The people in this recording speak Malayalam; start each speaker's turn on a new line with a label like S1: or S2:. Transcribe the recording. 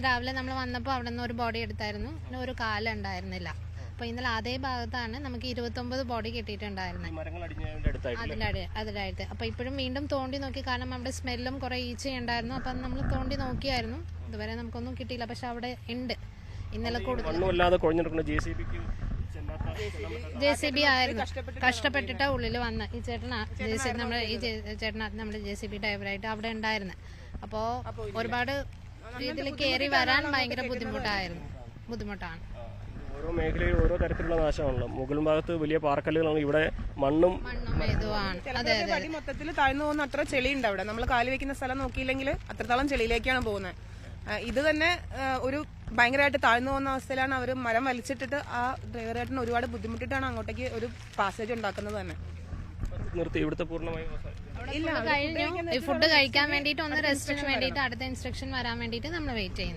S1: രാവിലെ നമ്മൾ വന്നപ്പോൾ അവിടെ നിന്ന് ഒരു ബോഡി എടുത്തായിരുന്നു, പിന്നെ ഒരു കാലം ഉണ്ടായിരുന്നില്ല. അപ്പോൾ ഇന്നലെ അതേ ഭാഗത്താണ് നമുക്ക് 29 ബോഡി കിട്ടിയിട്ടുണ്ടായിരുന്നത് അതിലായിട്ട്. അപ്പോൾ ഇപ്പോഴും വീണ്ടും തോണ്ടി നോക്കി, കാരണം അവിടെ സ്മെല്ലും കുറേ ഈച്ചയുണ്ടായിരുന്നു. അപ്പം നമ്മൾ തോണ്ടി നോക്കിയായിരുന്നു, ഇതുവരെ നമുക്കൊന്നും കിട്ടിയില്ല. പക്ഷെ അവിടെ ഉണ്ട്. ഇന്നലെ JCB ആയിരുന്നു കഷ്ടപ്പെട്ടിട്ട് ഉള്ളിൽ വന്ന്. ഈ ചേട്ടനാ നമ്മുടെ JCB ഡ്രൈവറായിട്ട് അവിടെ ഉണ്ടായിരുന്നു. അപ്പോൾ ഒരുപാട് രീതിയിൽ കയറി വരാൻ ഭയങ്കര ബുദ്ധിമുട്ടാണ്.
S2: ഓരോ മേഖലയിൽ ഓരോ തരത്തിലുള്ള നാശമാണല്ലോ. മുകൾ ഭാഗത്ത് വലിയ പാറക്കല്ലുകളാണ്, ഇവിടെ മണ്ണും
S3: വടി മൊത്തത്തിൽ താഴ്ന്നു പോകുന്ന അത്ര ചെളിയുണ്ട് അവിടെ. നമ്മൾ കാല് വെക്കുന്ന സ്ഥലം നോക്കിയില്ലെങ്കിൽ അത്രത്തോളം ചെളിയിലേക്കാണ് പോകുന്നത്. ഇത് തന്നെ ഒരു ഭയങ്കരമായിട്ട് താഴ്ന്നു പോകുന്ന അവസ്ഥയിലാണ് അവർ മരം വലിച്ചിട്ടിട്ട് ആ ഡ്രൈവറായിട്ടിന് ഒരുപാട് ബുദ്ധിമുട്ടിട്ടാണ് അങ്ങോട്ടേക്ക് ഒരു പാസേജ് ഉണ്ടാക്കുന്നത് തന്നെ.
S1: ഫുഡ് കഴിക്കാൻ വേണ്ടിയിട്ട്, ഒന്ന് റെസ്റ്റിന് വേണ്ടിയിട്ട്, അടുത്ത ഇൻസ്ട്രക്ഷൻ വരാൻ വേണ്ടിയിട്ട് നമ്മൾ വെയിറ്റ് ചെയ്യുന്നത്.